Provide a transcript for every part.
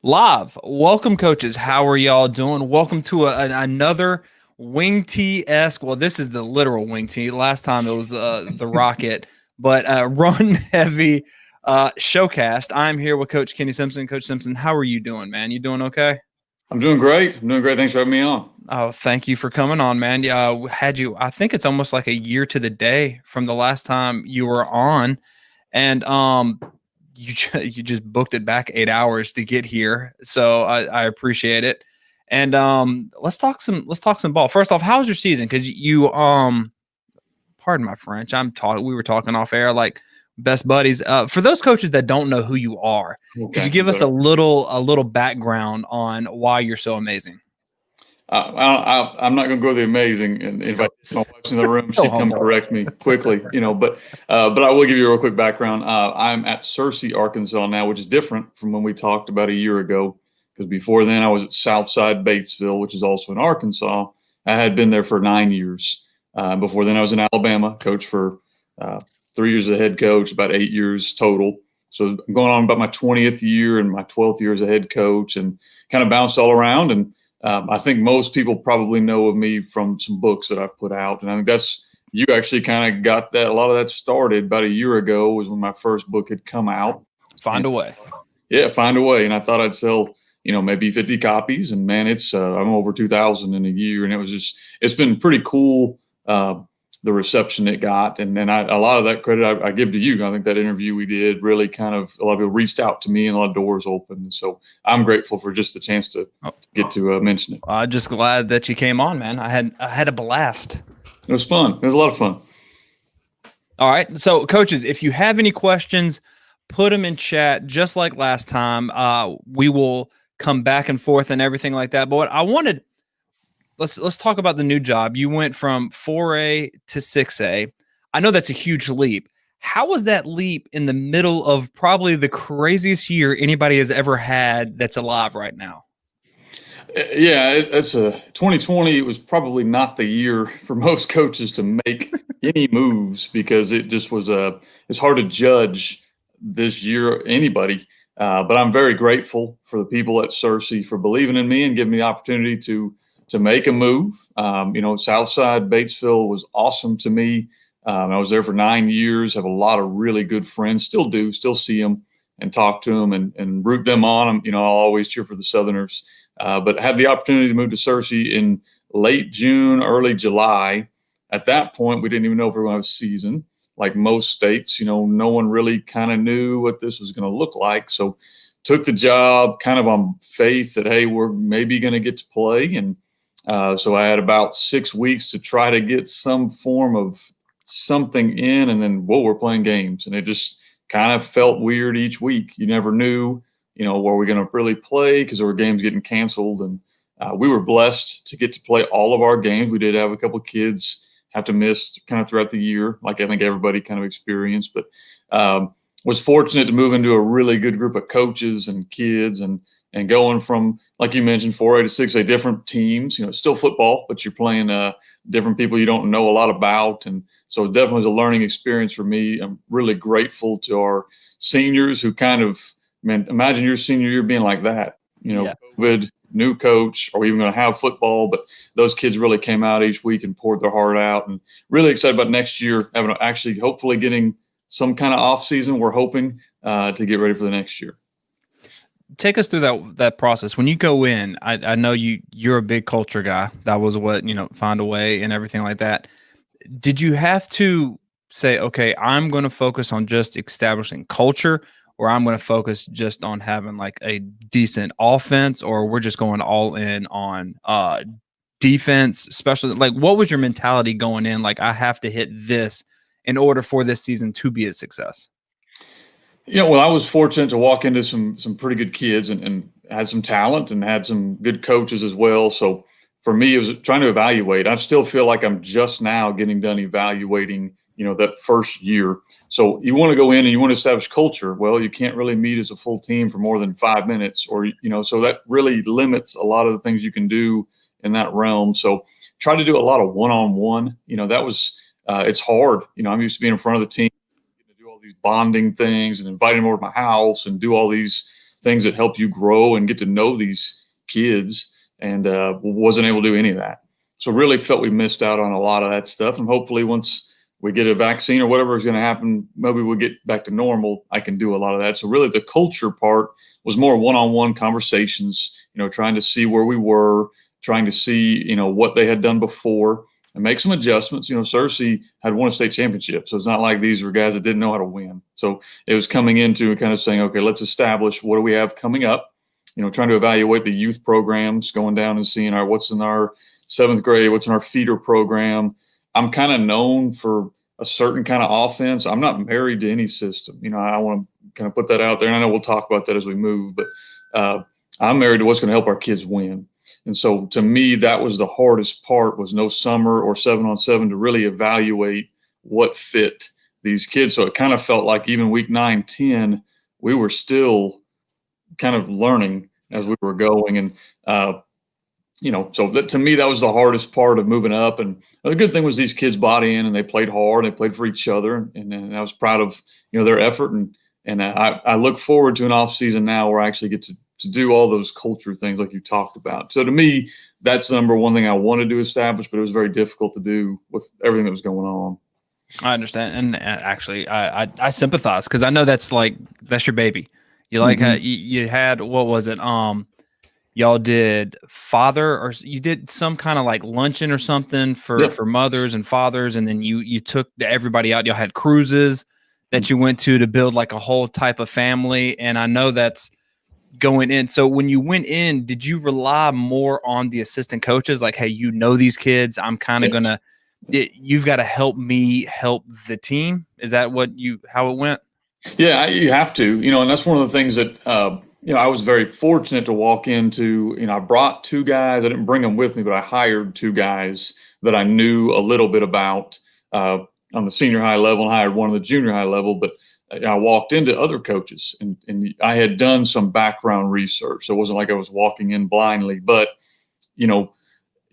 Live. Welcome, coaches. How are y'all doing? Welcome to another Wing T-esque. Well, this is the literal Wing T. Last time it was the Rocket, but Run Heavy Showcast. I'm here with Coach Kenny Simpson. Coach Simpson, how are you doing, man? You doing okay? I'm doing great. Thanks for having me on. Oh, thank you for coming on, man. Yeah, had you. I think it's almost like a year to the day from the last time you were on, and you just booked it back 8 hours to get here, so I appreciate it. And let's talk some ball. First off, how's your season? Because pardon my French, we were talking off air like best buddies. For those coaches that don't know who you are, could Okay. you give us a little background on why you're so amazing? I'm not going to go the amazing, and if I my wife's in the room, So she'd come humble. correct me quickly, but I will give you a real quick background. I'm at Searcy, Arkansas now, which is different from when we talked about a year ago, because before then I was at Southside Batesville, which is also in Arkansas. I had been there for 9 years. Before then I was in Alabama, coach for 3 years as a head coach, about 8 years total. So I'm going on about my 20th year and my 12th year as a head coach, and kind of bounced all around. And I think most people probably know of me from some books that I've put out, and I think you actually kind of got that. A lot of that started about a year ago was when my first book had come out. Find And a way. yeah, Find a Way, and I thought I'd sell maybe 50 copies, and man, it's I'm over 2,000 in a year, and it's been pretty cool. The reception it got, and a lot of that credit I give to you. I think that interview we did really kind of, a lot of people reached out to me and a lot of doors opened. So I'm grateful for just the chance to get to mention it. I'm just glad that you came on, man. I had a blast. It was fun. It was a lot of fun. All right. So, coaches, if you have any questions, put them in chat just like last time. We will come back and forth and everything like that. But what I wanted, let's talk about the new job. You went from 4A to 6A. I know that's a huge leap. How was that leap in the middle of probably the craziest year anybody has ever had that's alive right now? Yeah, it's a 2020. It was probably not the year for most coaches to make any moves, because it just was it's hard to judge this year anybody. But I'm very grateful for the people at Searcy for believing in me and giving me the opportunity to make a move. Southside Batesville was awesome to me. I was there for 9 years. Have a lot of really good friends. Still see them and talk to them and root them on. I'll always cheer for the Southerners. But had the opportunity to move to Searcy in late June, early July. At that point, we didn't even know if we were going to have a season. Like most states, no one really kind of knew what this was going to look like. So took the job kind of on faith that, hey, we're maybe going to get to play. And so I had about 6 weeks to try to get some form of something in, and then, whoa, we're playing games. And it just kind of felt weird each week. You never knew, were we going to really play, because there were games getting canceled. And we were blessed to get to play all of our games. We did have a couple of kids have to miss kind of throughout the year, like I think everybody kind of experienced. But was fortunate to move into a really good group of coaches and kids, and going from, like you mentioned, 4A to 6A, different teams. It's still football, but you're playing different people you don't know a lot about. And so it definitely was a learning experience for me. I'm really grateful to our seniors who kind of, man, imagine your senior year being like that. Yeah. COVID, new coach, are we even going to have football? But those kids really came out each week and poured their heart out, and really excited about next year, hopefully getting some kind of off season. We're hoping to get ready for the next year. Take us through that process. When you go in, I know you're a big culture guy. That was what, Find a Way and everything like that. Did you have to say, okay, I'm going to focus on just establishing culture, or I'm going to focus just on having like a decent offense, or we're just going all in on defense, especially like, what was your mentality going in? Like, I have to hit this in order for this season to be a success. Well, I was fortunate to walk into some pretty good kids, and had some talent and had some good coaches as well. So for me, it was trying to evaluate. I still feel like I'm just now getting done evaluating, that first year. So you want to go in and you want to establish culture. Well, you can't really meet as a full team for more than 5 minutes, or, so that really limits a lot of the things you can do in that realm. So try to do a lot of one-on-one. That was, it's hard. I'm used to being in front of the team, these bonding things and invite them over to my house and do all these things that help you grow and get to know these kids, and wasn't able to do any of that. So really felt we missed out on a lot of that stuff. And hopefully once we get a vaccine or whatever is going to happen, maybe we'll get back to normal. I can do a lot of that. So really the culture part was more one-on-one conversations, trying to see where we were, trying to see, what they had done before and make some adjustments. Cersei had won a state championship. So it's not like these were guys that didn't know how to win. So it was coming into kind of saying, okay, let's establish what do we have coming up, trying to evaluate the youth programs, going down and seeing what's in our 7th grade, what's in our feeder program. I'm kind of known for a certain kind of offense. I'm not married to any system. I want to kind of put that out there. And I know we'll talk about that as we move, but I'm married to what's going to help our kids win. And so to me, that was the hardest part, was no summer or 7-on-7 to really evaluate what fit these kids. So it kind of felt like even week 9, 10, we were still kind of learning as we were going. And, so that, to me, that was the hardest part of moving up. And the good thing was these kids bought in and they played hard. They played for each other. And I was proud of, their effort. And I look forward to an off season now where I actually get to do all those culture things like you talked about. So to me, that's the number one thing I wanted to establish, but it was very difficult to do with everything that was going on. I understand. And actually, I sympathize, because I know that's your baby. You like how you had, what was it? Y'all did father, or you did some kind of like luncheon or something for mothers and fathers. And then you took everybody out. Y'all had cruises that you went to build like a whole type of family. And I know that's going in. So when you went in, did you rely more on the assistant coaches? Like, hey, these kids, I'm kind of you've got to help me help the team. Is that how it went? Yeah, you have to, and that's one of the things that, I was very fortunate to walk into. I brought 2 guys. I didn't bring them with me, but I hired 2 guys that I knew a little bit about on the senior high level, and hired one on the junior high level. But I walked into other coaches, and I had done some background research. So it wasn't like I was walking in blindly, but,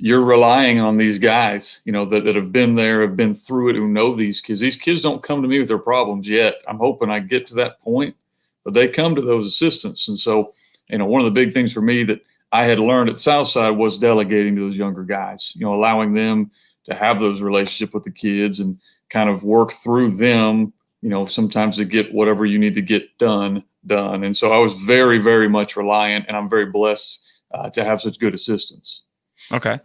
you're relying on these guys, that have been there, have been through it, who know these kids. These kids don't come to me with their problems yet. I'm hoping I get to that point, but they come to those assistants. And so, one of the big things for me that I had learned at Southside was delegating to those younger guys, allowing them to have those relationships with the kids and kind of work through them, sometimes to get whatever you need to get done. And so I was very, very much reliant, and I'm very blessed to have such good assistants. Okay.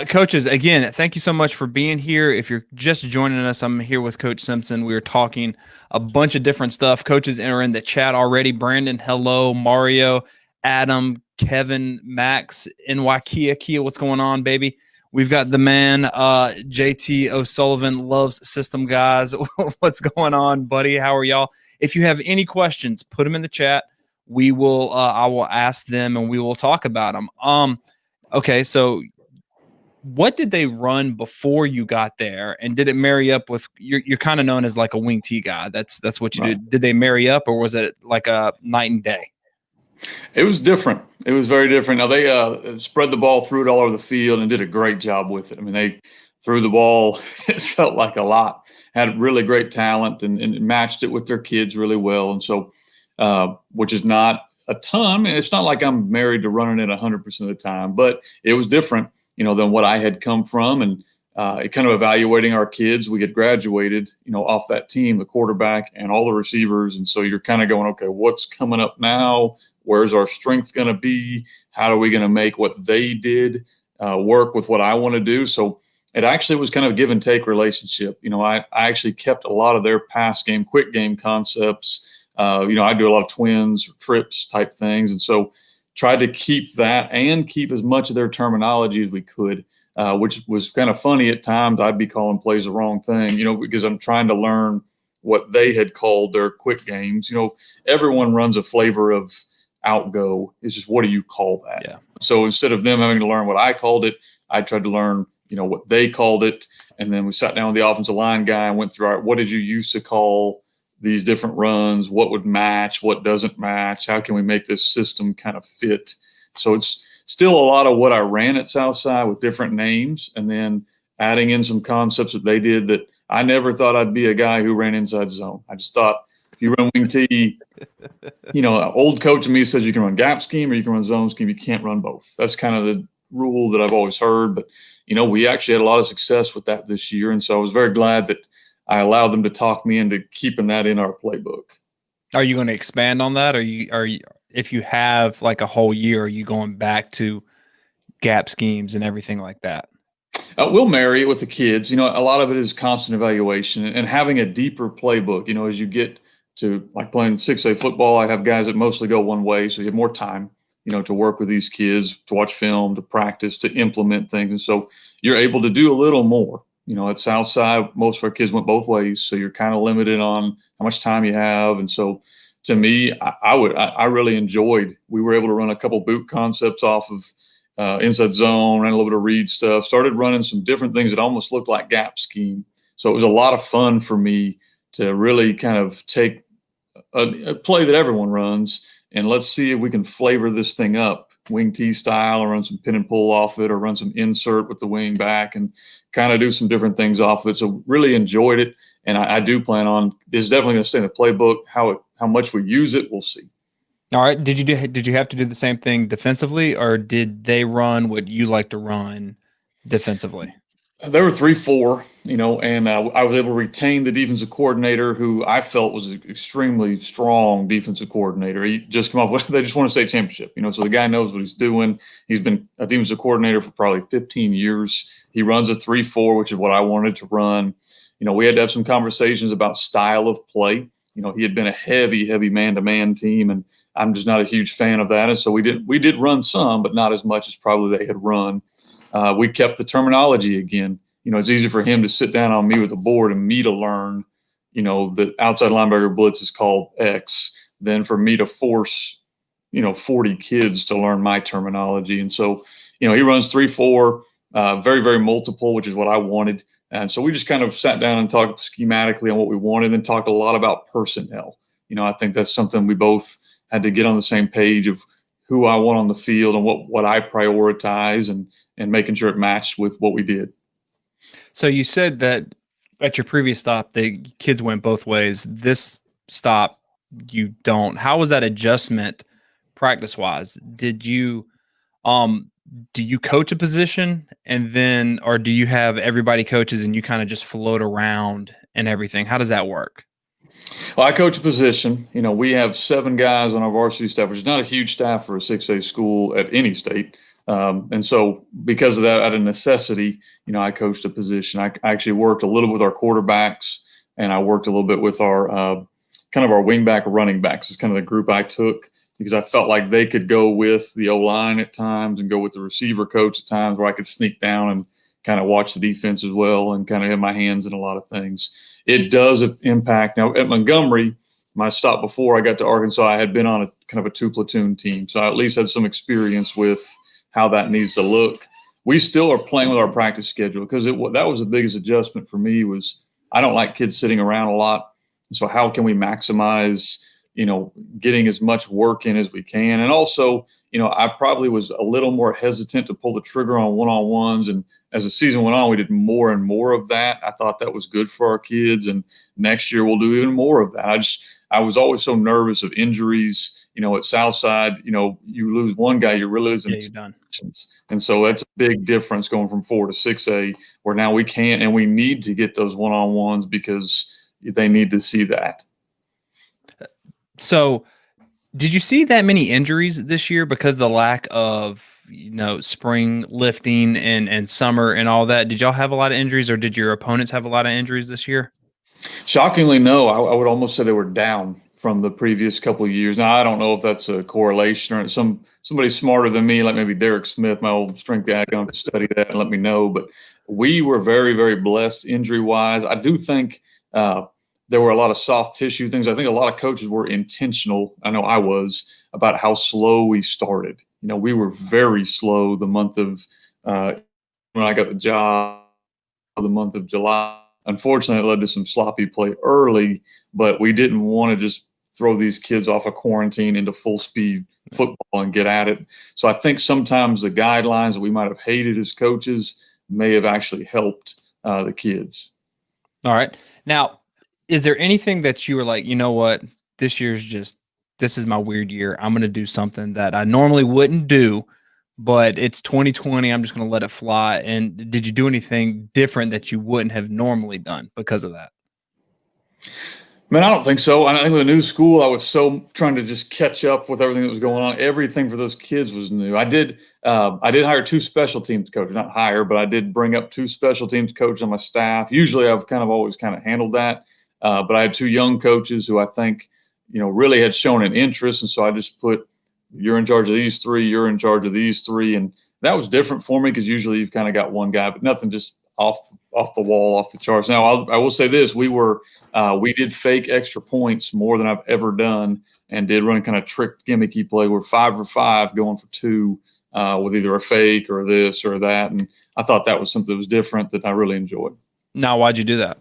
Coaches, again, thank you so much for being here. If you're just joining us, I'm here with Coach Simpson. We were talking a bunch of different stuff. Coaches are in the chat already. Brandon, hello. Mario, Adam, Kevin, Max, NY Kia, what's going on, baby? We've got the man, JT O'Sullivan, loves system guys. What's going on, buddy? How are y'all? If you have any questions, put them in the chat. I will ask them, and we will talk about them. Okay, so what did they run before you got there, and did it marry up with you're kind of known as like a wing T guy? That's what you do. Did they marry up, or was it like a night and day? It was different. It was very different. Now they spread the ball, threw it all over the field, and did a great job with it. I mean, they threw the ball. It felt like a lot. Had really great talent, and matched it with their kids really well. And so, which is not a ton. And it's not like I'm married to running it 100% of the time, but it was different, than what I had come from. And kind of evaluating our kids. We had graduated, off that team, the quarterback and all the receivers. And so you're kind of going, okay, what's coming up now? Where's our strength going to be? How are we going to make what they did work with what I want to do? So it actually was kind of a give and take relationship. I actually kept a lot of their pass game, quick game concepts. I do a lot of twins or trips type things. And so tried to keep that and keep as much of their terminology as we could, which was kind of funny at times. I'd be calling plays the wrong thing, because I'm trying to learn what they had called their quick games. Everyone runs a flavor of outgo. It's just, what do you call that? Yeah. So instead of them having to learn what I called it, I tried to learn, what they called it. And then we sat down with the offensive line guy and went through, all right, what did you used to call these different runs? What would match? What doesn't match? How can we make this system kind of fit? So it's still a lot of what I ran at Southside with different names, and then adding in some concepts that they did that I never thought I'd be a guy who ran inside zone. I just thought If you run wing T, an old coach of me says you can run gap scheme or you can run zone scheme. You can't run both. That's kind of the rule that I've always heard. But, we actually had a lot of success with that this year. And so I was very glad that I allowed them to talk me into keeping that in our playbook. Are you going to expand on that? If you have like a whole year, are you going back to gap schemes and everything like that? We'll marry it with the kids. A lot of it is constant evaluation and having a deeper playbook. As you get to like playing 6A football, I have guys that mostly go one way. So you have more time, to work with these kids, to watch film, to practice, to implement things. And so you're able to do a little more. At Southside, most of our kids went both ways. So you're kind of limited on how much time you have. And so to me, I really enjoyed, we were able to run a couple boot concepts off of inside zone, ran a little bit of read stuff, started running some different things that almost looked like gap scheme. So it was a lot of fun for me to really kind of take a play that everyone runs and let's see if we can flavor this thing up wing T style or run some pin and pull off it or run some insert with the wing back and kind of do some different things off of it. So really enjoyed it. And I do plan on, it's definitely going to stay in the playbook. How much we use it, we'll see. All right. Did you have to do the same thing defensively, or did they run what you like to run defensively? They were 3-4, and I was able to retain the defensive coordinator, who I felt was an extremely strong defensive coordinator. He just come off with, they just won a state championship, so the guy knows what he's doing. He's been a defensive coordinator for probably 15 years. He runs a 3-4, which is what I wanted to run. We had to have some conversations about style of play. He had been a heavy man-to-man team, and I'm just not a huge fan of that. And so we did run some, but not as much as probably they had run. We kept the terminology again. It's easy for him to sit down on me with a board and me to learn, the outside linebacker blitz is called X, than for me to force, 40 kids to learn my terminology. And so, he runs 3-4, very, very multiple, which is what I wanted. And so we just kind of sat down and talked schematically on what we wanted and talked a lot about personnel. I think that's something we both had to get on the same page of who I want on the field and what I prioritize and making sure it matched with what we did. So you said that at your previous stop, the kids went both ways. This stop, you don't. How was that adjustment practice wise? Do you coach a position and then, or do you have everybody coaches and you kind of just float around and everything? How does that work? Well, I coach a position. We have 7 guys on our varsity staff, which is not a huge staff for a 6A school at any state. And so because of that, out of necessity, I coached a position. I actually worked a little with our quarterbacks, and I worked a little bit with our kind of our wingback running backs. It's kind of the group I took because I felt like they could go with the O-line at times and go with the receiver coach at times, where I could sneak down and kind of watch the defense as well and kind of have my hands in a lot of things. It does impact. Now at Montgomery, my stop before I got to Arkansas, I had been on a kind of a 2-platoon team. So I at least had some experience with how that needs to look. We still are playing with our practice schedule because that was the biggest adjustment for me. Was I don't like kids sitting around a lot. So how can we maximize, getting as much work in as we can? And also, I probably was a little more hesitant to pull the trigger on one-on-ones. And as the season went on, we did more and more of that. I thought that was good for our kids. And next year we'll do even more of that. I was always so nervous of injuries. At Southside, you lose one guy, you're really losing you're done. And so that's a big difference going from 4 to 6A, where now we can't and we need to get those one-on-ones because they need to see that. So did you see that many injuries this year because of the lack of, spring lifting and summer and all that? Did y'all have a lot of injuries, or did your opponents have a lot of injuries this year? Shockingly, no. I would almost say they were down from the previous couple of years. Now, I don't know if that's a correlation or somebody smarter than me, like maybe Derek Smith, my old strength guy, going to study that and let me know. But we were very, very blessed injury-wise. I do think there were a lot of soft tissue things. I think a lot of coaches were intentional. I know I was, about how slow we started. We were very slow the month of when I got the job, the month of July. Unfortunately, it led to some sloppy play early, but we didn't want to just throw these kids off of quarantine into full speed football and get at it. So I think sometimes the guidelines that we might have hated as coaches may have actually helped the kids. All right. Now, Is there anything that you were like, you know what, this is my weird year. I'm going to do something that I normally wouldn't do, but it's 2020. I'm just going to let it fly. And did you do anything different that you wouldn't have normally done because of that? Man, I don't think so. I think with a new school, I was so trying to just catch up with everything that was going on. Everything for those kids was new. I did hire two special teams coaches, not hire, but I did bring up two special teams coaches on my staff. Usually, I've kind of always kind of handled that, but I had two young coaches who I think, really had shown an interest, and so I just put, "You're in charge of these three. You're in charge of these three," and that was different for me because usually you've kind of got one guy, but nothing just off the wall, off the charts. Now, I will say this: we did fake extra points more than I've ever done, and did run kind of trick gimmicky play. We're 5 for 5 going for two with either a fake or this or that, and I thought that was something that was different that I really enjoyed. Now, why'd you do that?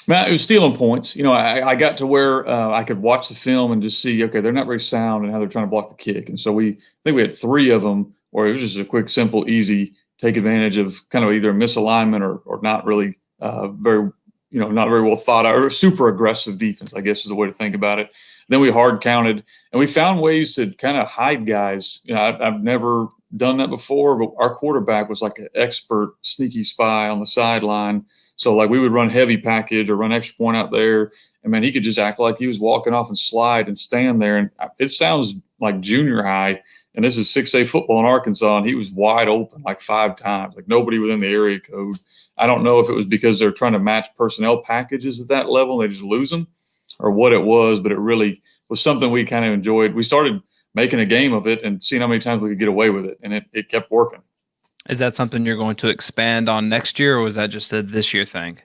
Man, it was stealing points. I got to where I could watch the film and just see, okay, they're not very sound and how they're trying to block the kick. And so I think we had three of them where it was just a quick, simple, easy take advantage of kind of either misalignment or not really not very well thought out or super aggressive defense, I guess is the way to think about it. Then we hard counted and we found ways to kind of hide guys. I've never done that before, but our quarterback was like an expert sneaky spy on the sideline. So like we would run heavy package or run extra point out there, and man, he could just act like he was walking off and slide and stand there. And it sounds like junior high, and this is 6A football in Arkansas, and he was wide open like 5 times, like nobody within the area code. I don't know if it was because they're trying to match personnel packages at that level and they just lose them, or what it was, but it really was something we kind of enjoyed. We started making a game of it and seeing how many times we could get away with it, and it kept working. Is that something you're going to expand on next year, or was that just a this year thing?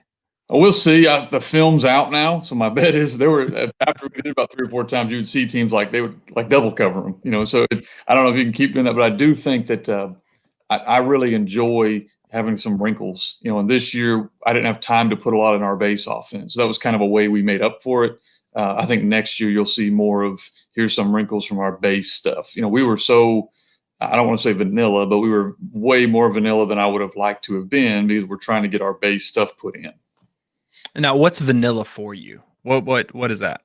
We'll see. The film's out now, so my bet is there were after we did it about 3 or 4 times, you would see teams like they would like double cover them. So I don't know if you can keep doing that, but I do think that I really enjoy having some wrinkles. And this year I didn't have time to put a lot in our base offense, so that was kind of a way we made up for it. I think next year you'll see more of here's some wrinkles from our base stuff. We were so. I don't want to say vanilla, but we were way more vanilla than I would have liked to have been because we're trying to get our base stuff put in. Now, what's vanilla for you? What is that?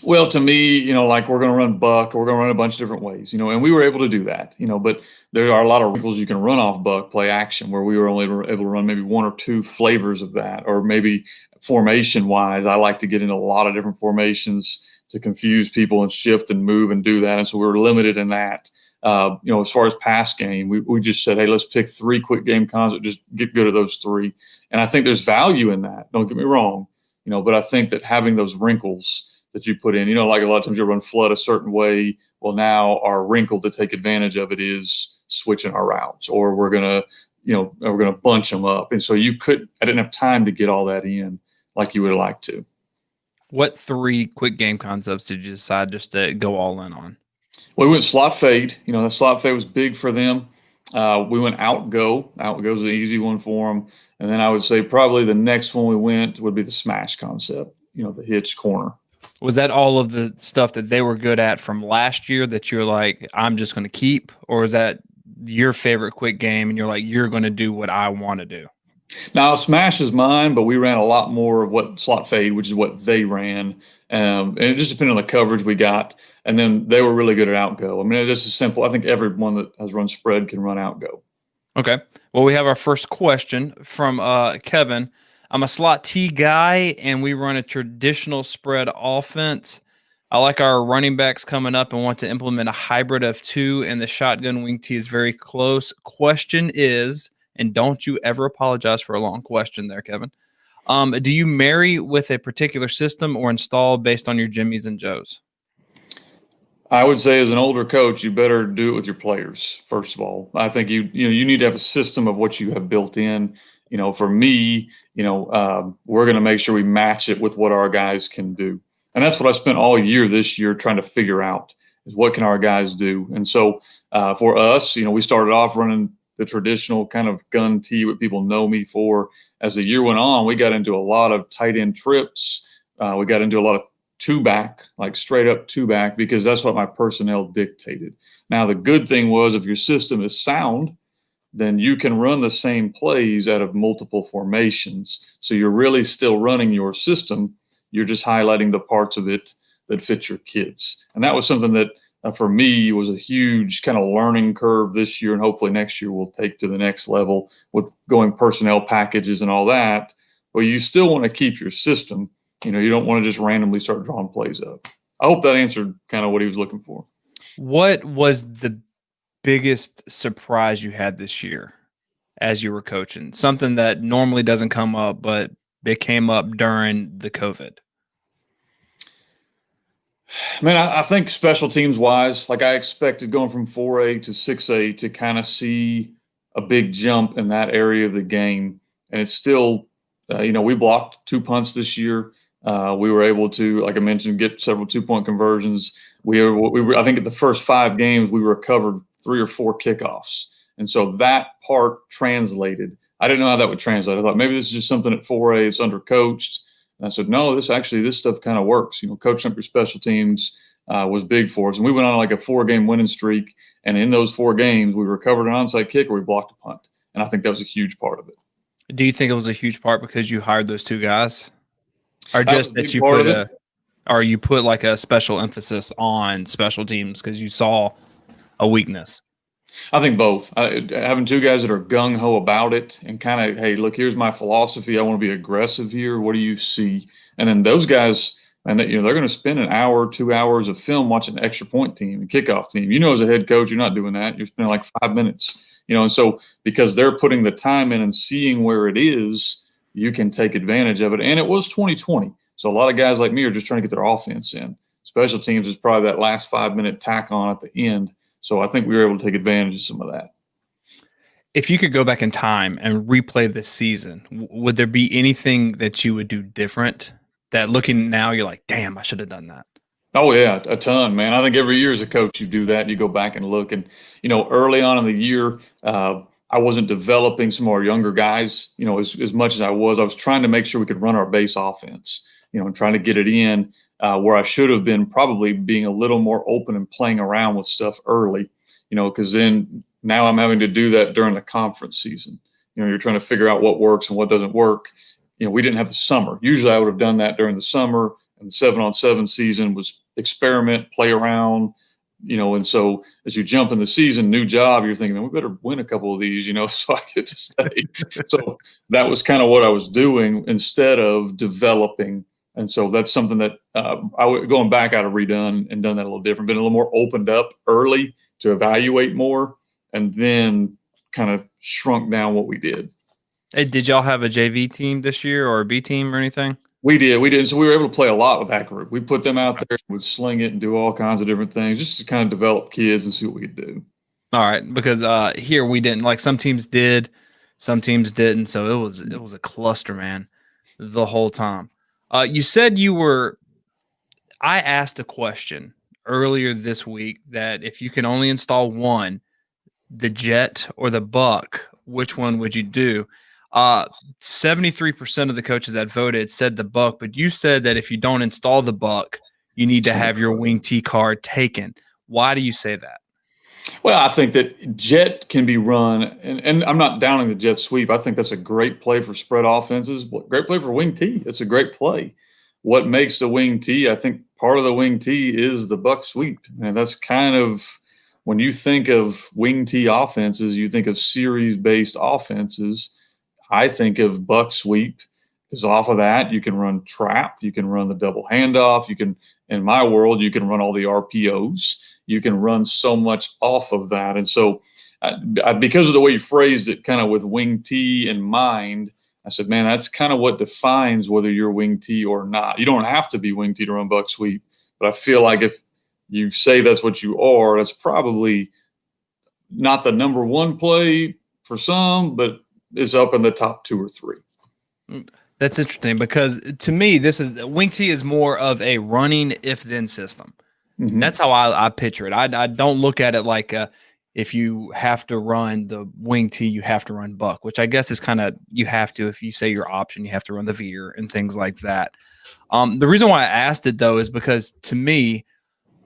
Well, to me, like we're going to run buck, or we're going to run a bunch of different ways, and we were able to do that, but there are a lot of wrinkles you can run off buck play action where we were only able to run maybe one or two flavors of that, or maybe formation wise, I like to get into a lot of different formations to confuse people and shift and move and do that. And so we were limited in that. As far as pass game, we just said, hey, let's pick 3 quick game concepts, just get good at those 3. And I think there's value in that. Don't get me wrong, but I think that having those wrinkles that you put in, like a lot of times you run flood a certain way. Well, now our wrinkle to take advantage of it is switching our routes, or we're going to bunch them up. And so I didn't have time to get all that in like you would like to. What 3 quick game concepts did you decide just to go all in on? Well, we went slot fade. The slot fade was big for them. We went out go. Out go's an easy one for them. And then I would say probably the next one we went would be the smash concept, the hitch corner. Was that all of the stuff that they were good at from last year that you're like, I'm just going to keep? Or is that your favorite quick game and you're like, you're going to do what I want to do? Now, smash is mine, but we ran a lot more of what slot fade, which is what they ran. And it just depended on the coverage we got. And then they were really good at outgo. I mean, it's just simple. I think everyone that has run spread can run outgo. Okay. Well, we have our first question from Kevin. I'm a slot T guy, and we run a traditional spread offense. I like our running backs coming up and want to implement a hybrid of 2, and the shotgun wing T is very close. Question is, and don't you ever apologize for a long question there, Kevin. Do you marry with a particular system or install based on your Jimmies and Joes? I would say as an older coach, you better do it with your players, first of all. I think you need to have a system of what you have built in. For me, we're going to make sure we match it with what our guys can do. And that's what I spent all year this year trying to figure out is what can our guys do. And so for us, we started off running the traditional kind of gun tee, what people know me for. As the year went on, we got into a lot of tight end trips. We got into a lot of 2-back, like straight up 2-back, because that's what my personnel dictated. Now, the good thing was if your system is sound, then you can run the same plays out of multiple formations. So you're really still running your system. You're just highlighting the parts of it that fit your kids. And that was something that for me was a huge kind of learning curve this year, and hopefully next year we'll take to the next level with going personnel packages and all that. But you still want to keep your system. You don't want to just randomly start drawing plays up. I hope that answered kind of what he was looking for. What was the biggest surprise you had this year as you were coaching? Something that normally doesn't come up, but it came up during the COVID. Man, I think special teams wise, like I expected going from 4A to 6A to kind of see a big jump in that area of the game. And it's still, we blocked 2 punts this year. We were able to, like I mentioned, get several 2-point conversions. We were, I think at the first 5 games, we recovered 3 or 4 kickoffs. And so that part translated. I didn't know how that would translate. I thought maybe this is just something at 4A, it's undercoached. And I said, no, this stuff kind of works. Coaching up your special teams was big for us. And we went on like a 4-game winning streak. And in those 4 games, we recovered an onside kick or we blocked a punt. And I think that was a huge part of it. Do you think it was a huge part because you hired those 2 guys? Or just that you put like a special emphasis on special teams because you saw a weakness? I think both. Having 2 guys that are gung-ho about it and kind of, hey, look, here's my philosophy. I want to be aggressive here. What do you see? And then those guys, and they're going to spend an hour, 2 hours of film watching an extra point team and kickoff team. As a head coach, you're not doing that. You're spending like 5 minutes. And so because they're putting the time in and seeing where it is, you can take advantage of it. And it was 2020. So a lot of guys like me are just trying to get their offense in. Special teams is probably that last 5-minute tack on at the end. So I think we were able to take advantage of some of that. If you could go back in time and replay this season, would there be anything that you would do different that looking now you're like, damn, I should have done that? Oh, yeah, a ton, man. I think every year as a coach you do that. You go back and look. And, early on in the year, I wasn't developing some of our younger guys, as much as I was trying to make sure we could run our base offense, and trying to get it in. Where I should have been probably being a little more open and playing around with stuff early, because then now I'm having to do that during the conference season. You're trying to figure out what works and what doesn't work. We didn't have the summer. Usually I would have done that during the summer, and the 7-on-7 season was experiment, play around, and so as you jump in the season, new job, you're thinking, we better win a couple of these, so I get to stay. So that was kind of what I was doing instead of developing. And so that's something that going back, I'd have redone and done that a little different, been a little more opened up early to evaluate more, and then kind of shrunk down what we did. Hey, did y'all have a JV team this year or a B team or anything? We did. So we were able to play a lot with that group. We put them out there, would sling it and do all kinds of different things just to kind of develop kids and see what we could do. All right. Because here we didn't. Like some teams did, some teams didn't. So it was a cluster, man, the whole time. You said I asked a question earlier this week that if you can only install one, the Jet or the Buck, which one would you do? 73% of the coaches that voted said the Buck, but you said that if you don't install the Buck, you need to have your wing T card taken. Why do you say that? Well, I think that Jet can be run, and I'm not downing the Jet sweep. I think that's a great play for spread offenses, great play for wing T. It's a great play. What makes the wing T, I think part of the wing T is the Buck sweep. And that's kind of, when you think of wing T offenses, you think of series-based offenses. I think of Buck sweep, because off of that, you can run trap, you can run the double handoff, you can, in my world, you can run all the RPOs. You can run so much off of that. And so because of the way you phrased it, kind of with wing T in mind, I said, man, that's kind of what defines whether you're wing T or not. You don't have to be wing T to run Buck sweep, but I feel like if you say that's what you are, that's probably not the number one play for some, but is up in the top 2 or 3. That's interesting because to me, wing T is more of a running if-then system. Mm-hmm. That's how I picture it. I don't look at it like if you have to run the wing T, you have to run Buck, which I guess is kind of, you have to, if you say your option, you have to run the veer and things like that. The reason why I asked it though is because to me,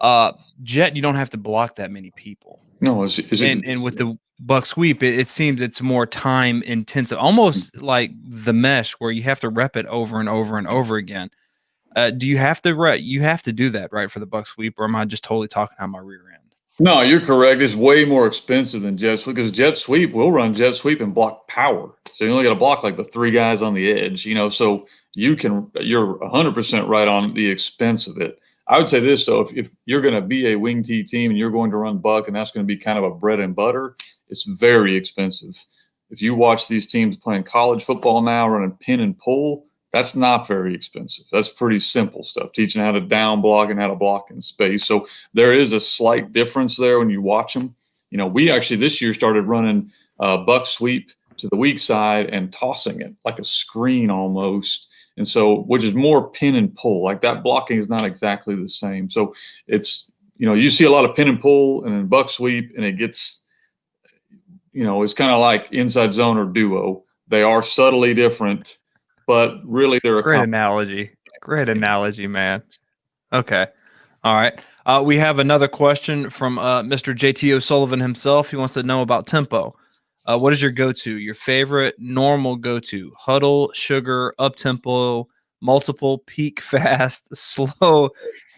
Uh, Jet, you don't have to block that many people. No, is it? And with the buck sweep, it seems it's more time intensive, almost like the mesh where you have to rep it over and over and over again. Do you have to you have to do that, right, for the buck sweep, or am I just totally talking out my rear end? No, you're correct. It's way more expensive than jet sweep because jet sweep, we'll run jet sweep and block power. So you only got to block like the 3 guys on the edge, so you're 100% right on the expense of it. I would say this though, if you're going to be a wing T team and you're going to run buck and that's going to be kind of a bread and butter, it's very expensive. If you watch these teams playing college football now running pin and pull, that's not very expensive. That's pretty simple stuff, teaching how to down block and how to block in space. So there is a slight difference there when you watch them. We actually this year started running buck sweep to the weak side and tossing it like a screen almost. And so, which is more pin and pull. Like that blocking is not exactly the same. So it's, you see a lot of pin and pull and then buck sweep, and it gets, it's kind of like inside zone or duo. They are subtly different, but really they're a Great analogy. Great analogy, man. Okay. All right. We have another question from Mr. JT O'Sullivan himself. He wants to know about tempo. What is your go-to? Your favorite normal go-to? Huddle, sugar, up tempo, multiple, peak, fast, slow,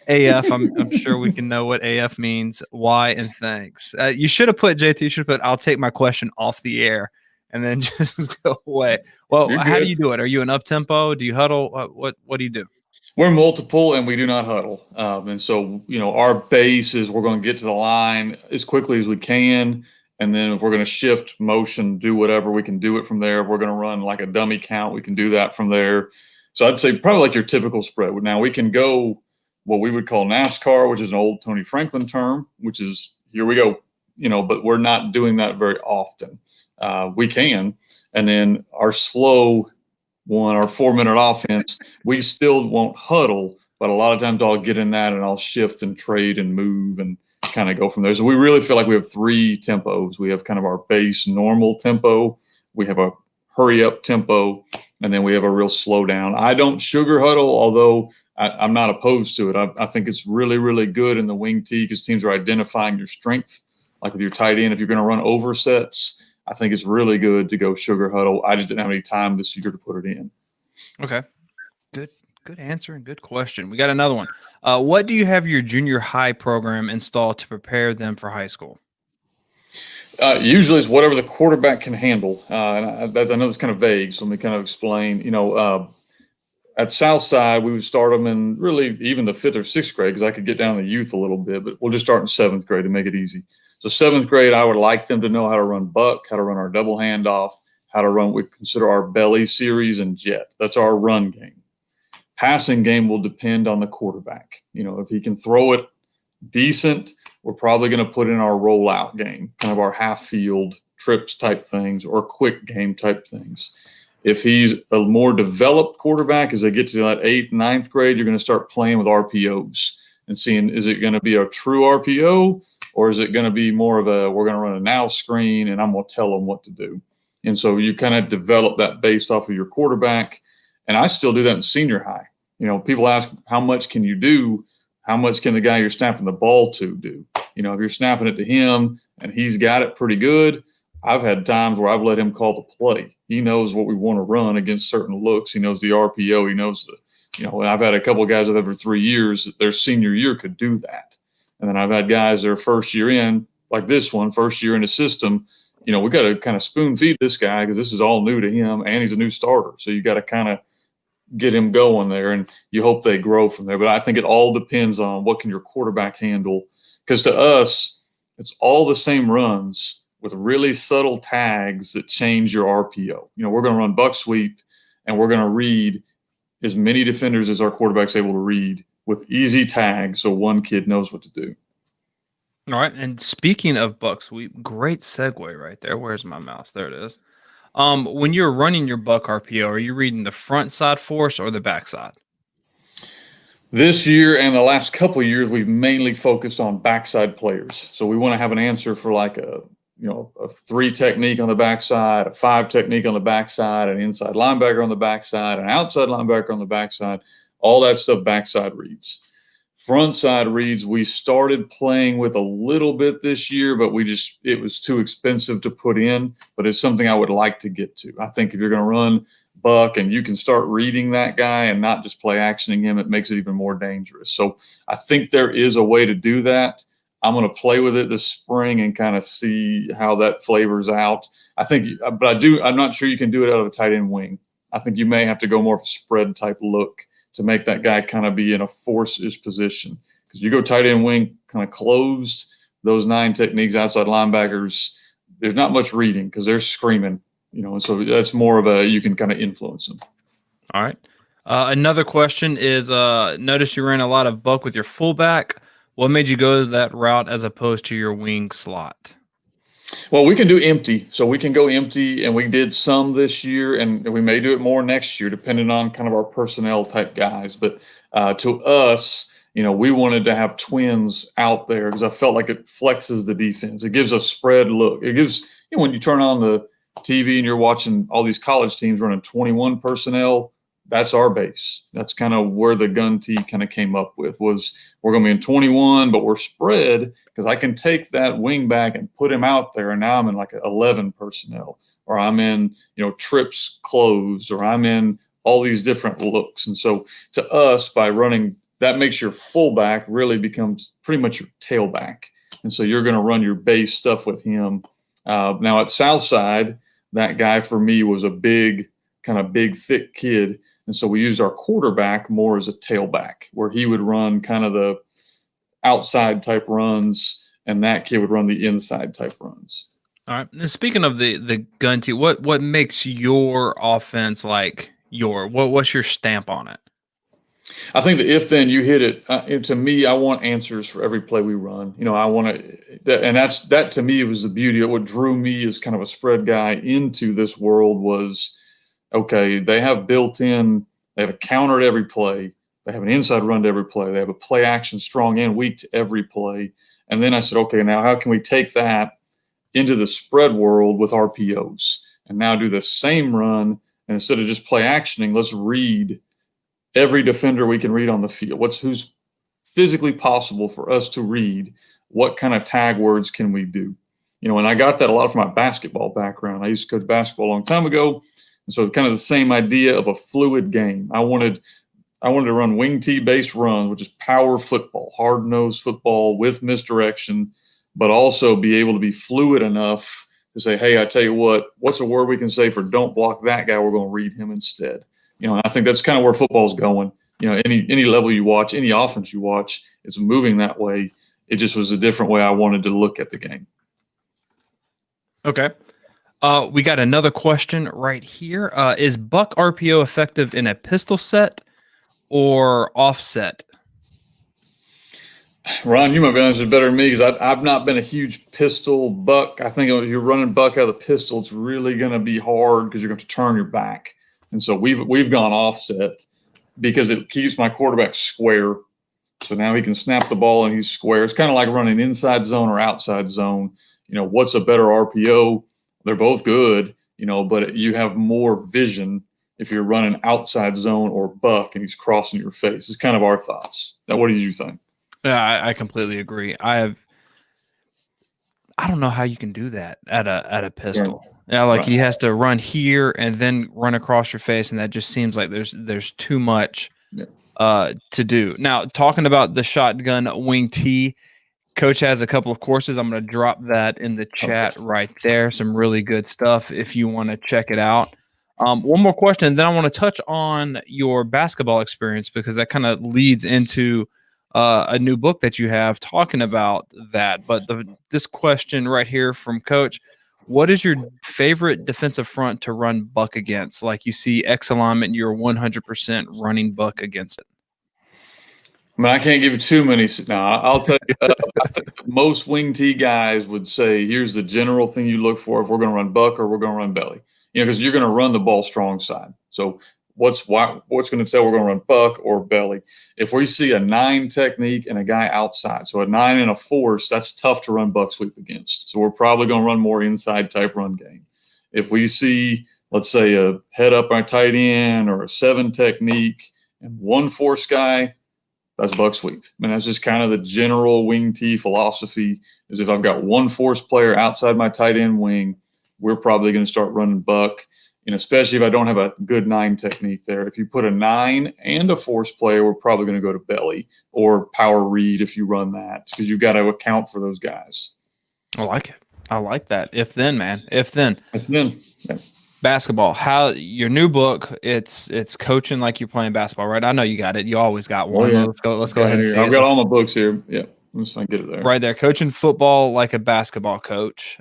AF. I'm sure we can know what AF means. Why and thanks. You should have put JT. You should have put. I'll take my question off the air and then just go away. Well, how do you do it? Are you an up tempo? Do you huddle? What do you do? We're multiple and we do not huddle. And so, our base is we're going to get to the line as quickly as we can. And then if we're going to shift motion, do whatever, we can do it from there. If we're going to run like a dummy count, we can do that from there. So I'd say probably like your typical spread. Now we can go what we would call NASCAR, which is an old Tony Franklin term, which is here we go, but we're not doing that very often. We can. And then our slow one, our 4-minute offense, we still won't huddle, but a lot of times I'll get in that and I'll shift and trade and move and kind of go from there. So we really feel like we have 3 tempos. We have kind of our base normal tempo, we have a hurry up tempo, and then we have a real slow down. I don't sugar huddle, although I'm not opposed to it. I think it's really, really good in the wing T because teams are identifying your strength. Like with your tight end, if you're going to run over sets, I think it's really good to go sugar huddle. I just didn't have any time this year to put it in. Okay. Good answer and good question. We got another one. What do you have your junior high program installed to prepare them for high school? Usually it's whatever the quarterback can handle. And I know it's kind of vague, so let me kind of explain. At Southside, we would start them in really even the 5th or 6th grade because I could get down to the youth a little bit, but we'll just start in 7th grade to make it easy. So 7th grade, I would like them to know how to run buck, how to run our double handoff, how to run what we consider our belly series and jet. That's our run game. Passing game will depend on the quarterback. If he can throw it decent, we're probably going to put in our rollout game, kind of our half field trips type things or quick game type things. If he's a more developed quarterback, as they get to that 8th, 9th grade, you're going to start playing with RPOs and seeing, is it going to be a true RPO or is it going to be more of we're going to run a now screen and I'm going to tell them what to do. And so you kind of develop that based off of your quarterback. And I still do that in senior high. People ask, how much can you do? How much can the guy you're snapping the ball to do? If you're snapping it to him and he's got it pretty good, I've had times where I've let him call the play. He knows what we want to run against certain looks. He knows the RPO. He knows and I've had a couple of guys that over 3 years, their senior year could do that. And then I've had guys their first year in, like this one, first year in the system, we got to kind of spoon feed this guy because this is all new to him and he's a new starter. So you got to kind of get him going there and you hope they grow from there. But I think it all depends on what can your quarterback handle. Because to us, it's all the same runs with really subtle tags that change your RPO. We're going to run buck sweep and we're going to read as many defenders as our quarterback's able to read with easy tags so one kid knows what to do. All right. And speaking of buck sweep, great segue right there. Where's my mouse? There it is. When you're running your buck RPO, are you reading the front side force or the back side? This year and the last couple of years, we've mainly focused on backside players. So we want to have an answer for like a 3 technique on the backside, a 5 technique on the backside, an inside linebacker on the backside, an outside linebacker on the backside, all that stuff backside reads. Front side reads, we started playing with a little bit this year, but it was too expensive to put in, but it's something I would like to get to. I think if you're going to run buck and you can start reading that guy and not just play actioning him, it makes it even more dangerous. So I think there is a way to do that. I'm going to play with it this spring and kind of see how that flavors out. I'm not sure you can do it out of a tight end wing. I think you may have to go more of a spread type look to make that guy kind of be in a force-ish position. Because you go tight end wing kind of closed, those 9 techniques, outside linebackers, there's not much reading because they're screaming, and so that's more of you can kind of influence them. All right. Another question is, notice you ran a lot of buck with your fullback. What made you go that route as opposed to your wing slot? Well, we can do empty. So we can go empty, and we did some this year, and we may do it more next year, depending on kind of our personnel type guys. But to us, we wanted to have twins out there because I felt like it flexes the defense. It gives a spread look. It gives, when you turn on the TV and you're watching all these college teams running 21 personnel, that's our base. That's kind of where the gun tee kind of came up with, was we're going to be in 21, but we're spread because I can take that wing back and put him out there. And now I'm in like 11 personnel, or I'm in, trips closed, or I'm in all these different looks. And so to us, by running, that makes your fullback really becomes pretty much your tailback. And so you're going to run your base stuff with him. Now at Southside, that guy for me was a big, thick kid. And so we used our quarterback more as a tailback, where he would run kind of the outside type runs, and that kid would run the inside type runs. All right. And speaking of the gun tee, what makes your offense like what's your stamp on it? I think that if then you hit it, to me, I want answers for every play we run. I want to, and that to me was the beauty of what drew me as kind of a spread guy into this world was, okay, they have they have a counter at every play. They have an inside run to every play. They have a play action strong and weak to every play. And then I said, okay, now how can we take that into the spread world with RPOs and now do the same run? And instead of just play actioning, let's read every defender we can read on the field. Who's physically possible for us to read? What kind of tag words can we do? And I got that a lot from my basketball background. I used to coach basketball a long time ago. And so kind of the same idea of a fluid game. I wanted to run wing tee based runs, which is power football, hard nosed football with misdirection, but also be able to be fluid enough to say, hey, I tell you what's a word we can say for don't block that guy? We're going to read him instead. And I think that's kind of where football's going. Any level you watch, any offense you watch, it's moving that way. It just was a different way I wanted to look at the game. Okay. We got another question right here. Is buck RPO effective in a pistol set or offset? Ron, you might be honest better than me because I've not been a huge pistol buck. I think if you're running buck out of the pistol, it's really going to be hard because you're going to turn your back. And so we've gone offset because it keeps my quarterback square. So now he can snap the ball and he's square. It's kind of like running inside zone or outside zone. What's a better RPO? They're both good, but you have more vision if you're running outside zone or buck and he's crossing your face. It's kind of our thoughts. Now, what did you think? Yeah, I completely agree. I don't know how you can do that at a pistol. Yeah, like he has to run here and then run across your face, and that just seems like there's too much to do. Now, talking about the shotgun wing tee, Coach has a couple of courses. I'm going to drop that in the chat right there. Some really good stuff if you want to check it out. One more question, and then I want to touch on your basketball experience because that kind of leads into a new book that you have talking about that. But this question right here from Coach, what is your favorite defensive front to run buck against? Like you see X alignment, you're 100% running buck against it. I mean, I can't give you too many. Now, I'll tell you, I think most wing tee guys would say, here's the general thing you look for if we're going to run buck or we're going to run belly. Because you're going to run the ball strong side. So what's going to tell we're going to run buck or belly? If we see a 9 technique and a guy outside, so a 9 and a force, that's tough to run buck sweep against. So we're probably going to run more inside type run game. If we see, let's say, a head up our tight end or a 7 technique and 1 force guy, that's buck sweep. I mean, that's just kind of the general wing tee philosophy is if I've got one force player outside my tight end wing, we're probably going to start running buck, especially if I don't have a good 9 technique there. If you put a 9 and a force player, we're probably going to go to belly or power read if you run that, because you've got to account for those guys. I like it. I like that. If then, man. If then. Yeah. Basketball. How your new book? It's coaching like you're playing basketball, right? I know you got it. You always got one. Oh, yeah. Let's go ahead and see I've it. got all my books here. Yeah. Let me see if I can get it there. Right there. Coaching football like a basketball coach.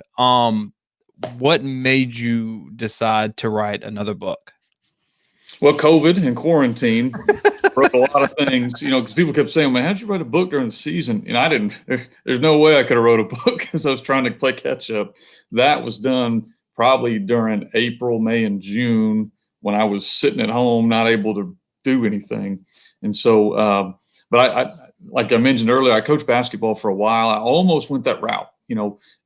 What made you decide to write another book? Well, COVID and quarantine wrote a lot of things, because people kept saying, man, how'd you write a book during the season? And I didn't, there's no way I could have wrote a book because I was trying to play catch up. That was done probably during April, May, and June when I was sitting at home, not able to do anything. And so, but I like I mentioned earlier, I coached basketball for a while. I almost went that route.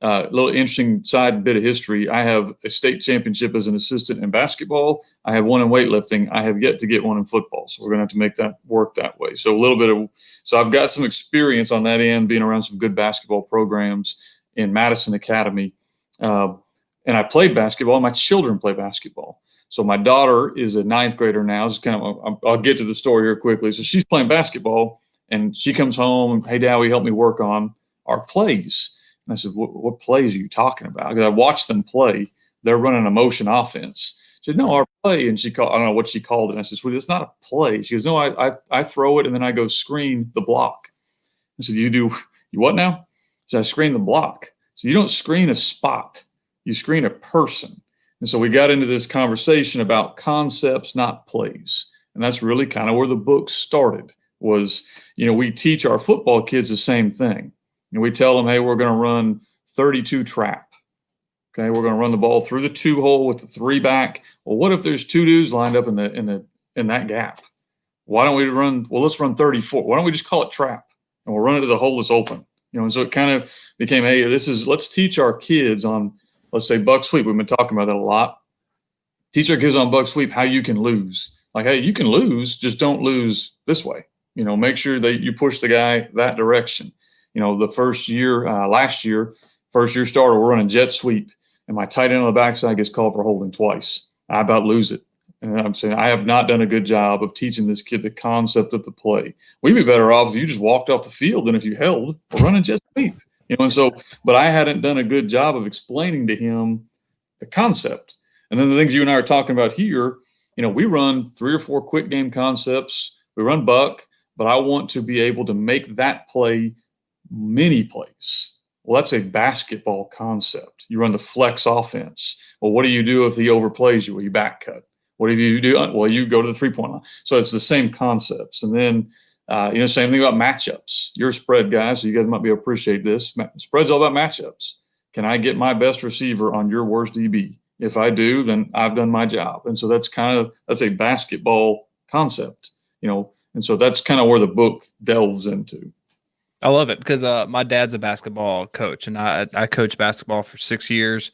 A little interesting side bit of history. I have a state championship as an assistant in basketball. I have one in weightlifting. I have yet to get one in football. So we're going to have to make that work that way. So so I've got some experience on that end, being around some good basketball programs in Madison Academy. And I played basketball. My children play basketball. So my daughter is a 9th grader now. It's I'll get to the story here quickly. So she's playing basketball and she comes home and, hey, Dad, will you help me work on our plays? And I said, what plays are you talking about? Because I watched them play. They're running a motion offense. She said, no, our play. And I don't know what she called it. And I said, well, it's not a play. She goes, no, I throw it and then I go screen the block. I said, you what now? She said, I screen the block. So you don't screen a spot. You screen a person. And so we got into this conversation about concepts, not plays. And that's really kind of where the book started was, we teach our football kids the same thing. And we tell them, hey, we're going to run 32 trap. Okay, we're going to run the ball through the 2 hole with the 3 back. Well, what if there's 2 dudes lined up in that gap? Why don't we run? Well, let's run 34. Why don't we just call it trap and we'll run it to the hole that's open? And so it kind of became, hey, let's teach our kids on, let's say, buck sweep. We've been talking about that a lot. Teach our kids on buck sweep how you can lose. Like, hey, you can lose, just don't lose this way. Make sure that you push the guy that direction. The first year, last year, first year starter, we're running jet sweep, and my tight end on the backside gets called for holding twice. I about lose it. And I'm saying I have not done a good job of teaching this kid the concept of the play. We'd be better off if you just walked off the field than if you held. We're running jet sweep. And so, but I hadn't done a good job of explaining to him the concept. And then the things you and I are talking about here, we run 3 or 4 quick game concepts. We run buck, but I want to be able to make that play many plays. Well, that's a basketball concept. You run the flex offense. Well, what do you do if he overplays you? Well, you back cut. What do you do? Well, you go to the 3-point line. So it's the same concepts. And then, same thing about matchups. You're a spread guy, so you guys might be able to appreciate this. Spread's all about matchups. Can I get my best receiver on your worst DB? If I do, then I've done my job. And so that's a basketball concept, and so that's kind of where the book delves into. I love it because my dad's a basketball coach, and I coached basketball for 6 years,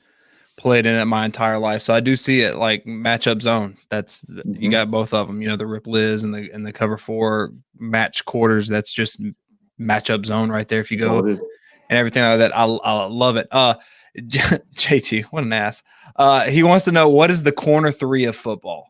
played in it my entire life. So I do see it like matchup zone. That's you got both of them. The Rip Liz and the cover 4 match quarters. That's just matchup zone right there. If you go and everything like that, I love it. JT, what an ass. He wants to know, what is the corner 3 of football?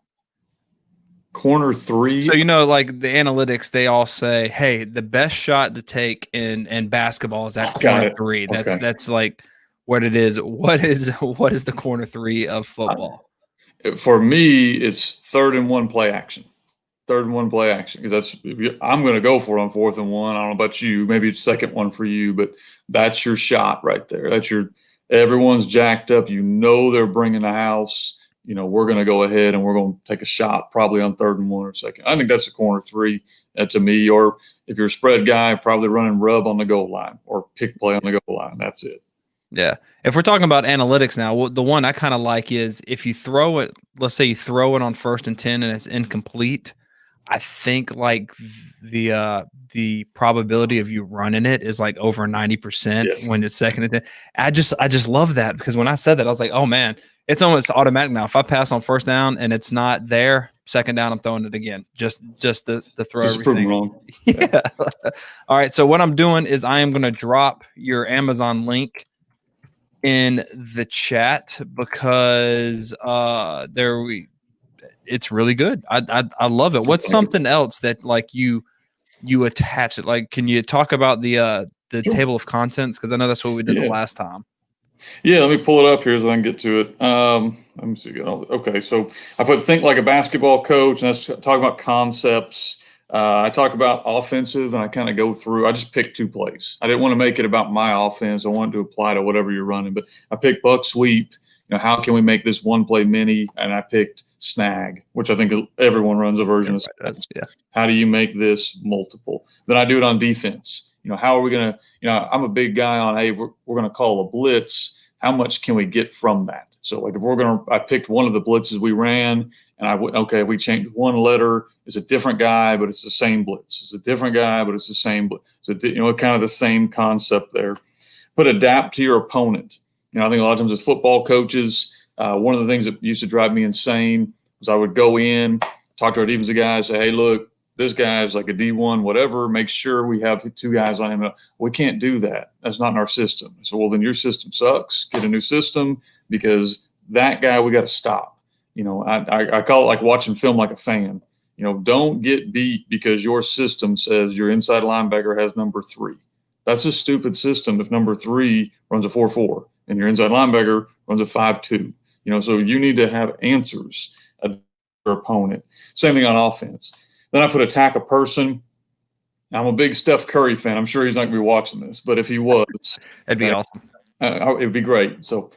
Corner 3. So, like the analytics, they all say, hey, the best shot to take in basketball is that corner 3. That's like what it is. What is the corner 3 of football? For me, it's 3rd and 1 play action. 3rd and 1 play action, because I'm going to go for it on 4th and 1. I don't know about you. Maybe it's 2nd one for you, but that's your shot right there. Everyone's jacked up. They're bringing the house. We're going to go ahead and we're going to take a shot probably on 3rd and 1 or 2nd. I think that's a corner 3 to me. Or if you're a spread guy, probably running rub on the goal line or pick play on the goal line. That's it. Yeah. If we're talking about analytics now, the one I kind of like is if you throw it, let's say you throw it on 1st and 10 and it's incomplete, I think like the probability of you running it is like over 90% when it's 2nd and 10. I just love that, because when I said that, I was like, oh man, it's almost automatic now. If I pass on first down and it's not there, second down, I'm throwing it again. Just to throw Just prove them everything. wrong. Yeah. All right. So what I'm doing is I am going to drop your Amazon link in the chat because it's really good. I love it. What's something else that like you attach it? Like, can you talk about the Sure. table of contents? Because I know that's what we did the Yeah. last time. Yeah, let me pull it up here so I can get to it. Let me see. Okay, so I put think like a basketball coach, and that's talking about concepts. I talk about offensive, and I kind of go through. I just picked 2 plays. I didn't want to make it about my offense. I wanted to apply to whatever you're running, but I picked buck sweep. You know, how can we make this one play mini? And I picked snag, which I think everyone runs a version of snag. Yeah. How do you make this multiple? Then I do it on defense. You know, how are we going to, you know, I'm a big guy on, hey, we're going to call a blitz. How much can we get from that? So like if we're going to, I picked one of the blitzes we ran and okay, if we changed one letter, it's a different guy, but it's the same blitz. It's a different guy, but it's the same blitz. So, you know, kind of the same concept there. But adapt to your opponent. You know, I think a lot of times as football coaches, one of the things that used to drive me insane was I would go in, talk to our defensive guys, say, hey, look, this guy's like a D1, whatever, make sure we have 2 guys on him. We can't do that. That's not in our system. So, well, then your system sucks. Get a new system because that guy we got to stop. You know, I call it like watching film like a fan. You know, don't get beat because your system says your inside linebacker has number 3. That's a stupid system if number 3 runs a 4-4 and your inside linebacker runs a 5-2. You know, so you need to have answers to your opponent. Same thing on offense. Then I put attack a person. I'm a big Steph Curry fan. I'm sure he's not going to be watching this, but if he was, that'd be awesome. It'd be great. So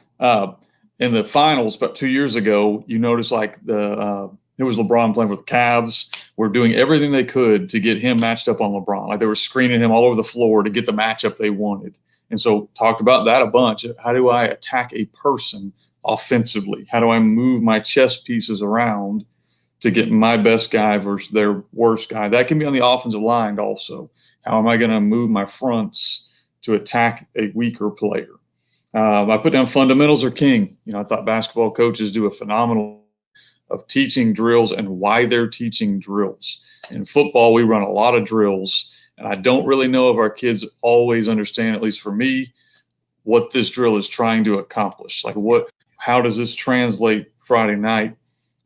in the finals about 2 years ago, you notice like it was LeBron playing for the Cavs. We're doing everything they could to get him matched up on LeBron. Like they were screening him all over the floor to get the matchup they wanted. And so talked about that a bunch. How do I attack a person offensively? How do I move my chess pieces around to get my best guy versus their worst guy? That can be on the offensive line also. How am I going to move my fronts to attack a weaker player? I put down fundamentals are king. You know, I thought basketball coaches do a phenomenal of teaching drills and why they're teaching drills. In football, we run a lot of drills, and I don't really know if our kids always understand, at least for me, what this drill is trying to accomplish. Like how does this translate Friday night?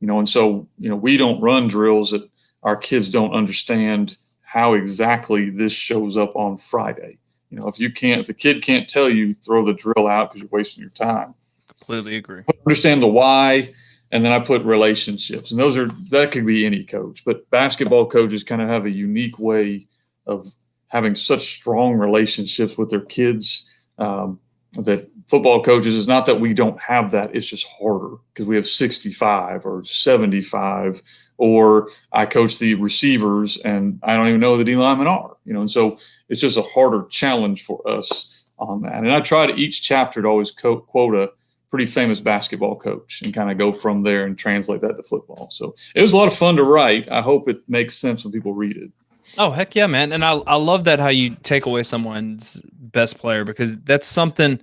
You know, and so, you know, we don't run drills that our kids don't understand how exactly this shows up on Friday. You know, if the kid can't tell you, throw the drill out because you're wasting your time. Completely agree. Understand the why, and then I put relationships, and that could be any coach, but basketball coaches kind of have a unique way of having such strong relationships with their kids. That football coaches, is not that we don't have that, it's just harder because we have 65 or 75, or I coach the receivers and I don't even know who the D linemen are, you know, and so it's just a harder challenge for us on that. And I try to each chapter to always quote a pretty famous basketball coach and kind of go from there and translate that to football. So it was a lot of fun to write. I hope it makes sense when people read it. Oh, heck yeah, man. And I love that how you take away someone's best player, because that's something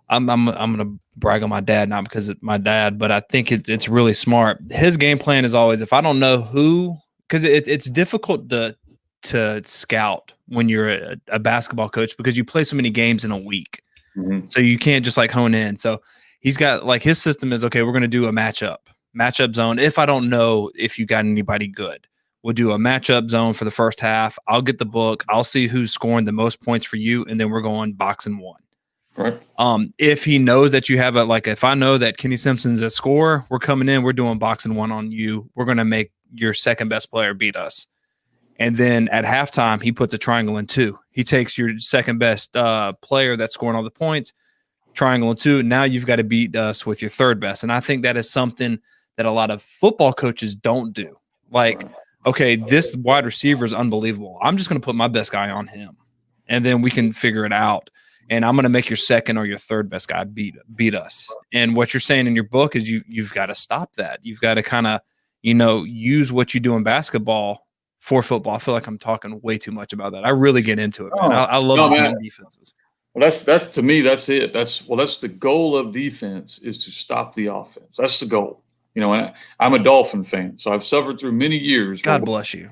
I'm going to brag on my dad, not because it's my dad, but I think it's really smart. His game plan is always, if I don't know who, because it's difficult to scout when you're a basketball coach because you play so many games in a week. Mm-hmm. So you can't just like hone in. So he's got like his system is, okay, we're going to do a matchup zone. If I don't know if you got anybody good, we'll do a matchup zone for the first half. I'll get the book. I'll see who's scoring the most points for you. And then we're going box and one. Right. If he knows that you have if I know that Kenny Simpson's a scorer, we're coming in, we're doing box and one on you. We're going to make your second best player beat us. And then at halftime, he puts a triangle in 2. He takes your second best player that's scoring all the points, triangle in 2. Now you've got to beat us with your third best. And I think that is something that a lot of football coaches don't do. Like, okay, this wide receiver is unbelievable. I'm just going to put my best guy on him, and then we can figure it out. And I'm going to make your second or your third best guy beat us. And what you're saying in your book is you've got to stop that. You've got to kind of, use what you do in basketball for football. I feel like I'm talking way too much about that. I really get into it, man. I love defenses. Well, that's to me, that's it. That's the goal of defense, is to stop the offense. That's the goal. And I'm a Dolphin fan, so I've suffered through many years where God bless you.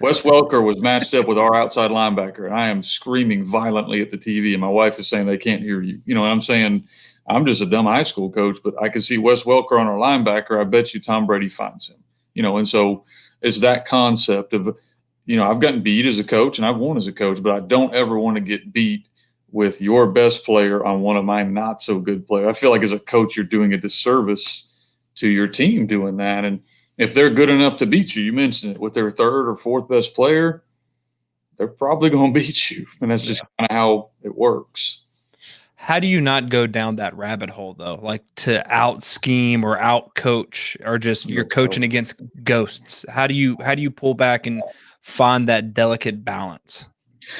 Wes Welker was matched up with our outside linebacker, and I am screaming violently at the TV, and my wife is saying they can't hear you. And I'm saying I'm just a dumb high school coach, but I can see Wes Welker on our linebacker. I bet you Tom Brady finds him. And so it's that concept of, I've gotten beat as a coach and I've won as a coach, but I don't ever want to get beat with your best player on one of my not so good players. I feel like as a coach, you're doing a disservice to your team doing that. And if they're good enough to beat you, you mentioned it, with their third or fourth best player, they're probably going to beat you. And that's just kind of how it works. How do you not go down that rabbit hole though? Like to out scheme or out coach, or just you're coaching against ghosts? How do you pull back and find that delicate balance?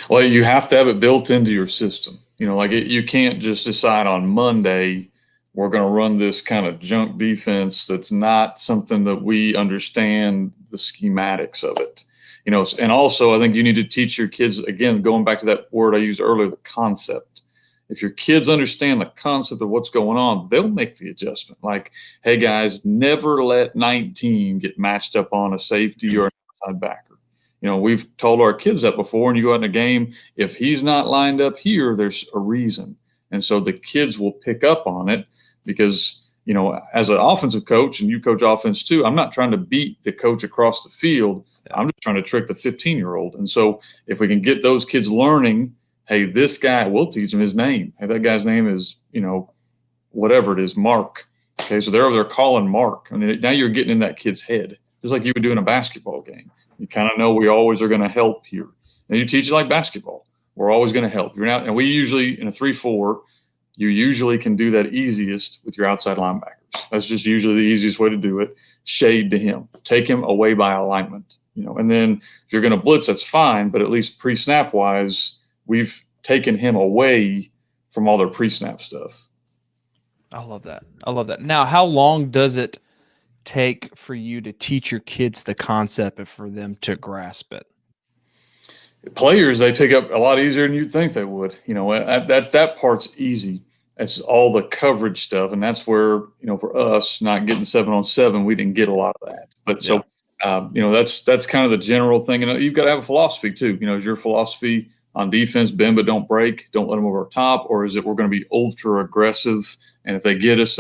Well, you have to have it built into your system. You can't just decide on Monday, we're going to run this kind of junk defense that's not something that we understand the schematics of it. And also I think you need to teach your kids, again, going back to that word I used earlier, the concept. If your kids understand the concept of what's going on, they'll make the adjustment. Like, hey guys, never let 19 get matched up on a safety or an outside backer. We've told our kids that before, and you go out in a game, if he's not lined up here, there's a reason. And so the kids will pick up on it because, as an offensive coach, and you coach offense too, I'm not trying to beat the coach across the field. I'm just trying to trick the 15-year-old. And so if we can get those kids learning, hey, this guy, we'll teach him his name. Hey, that guy's name is, whatever it is, Mark. Okay, so they're over there calling Mark. I mean, now you're getting in that kid's head, just like you would do in a basketball game. You kind of know we always are going to help here. And you teach it like basketball. We're always going to help. And we usually, in a 3-4, you usually can do that easiest with your outside linebackers. That's just usually the easiest way to do it. Shade to him. Take him away by alignment. And then if you're going to blitz, that's fine. But at least pre-snap wise, we've taken him away from all their pre-snap stuff. I love that. Now, how long does it take for you to teach your kids the concept and for them to grasp it? Players, they pick up a lot easier than you'd think they would. That part's easy. It's all the coverage stuff, and that's where, for us not getting 7-on-7, we didn't get a lot of that. But so, that's kind of the general thing. And you've got to have a philosophy too. Is your philosophy on defense, bend but don't break, don't let them over top, or is it we're going to be ultra aggressive, and if they get us,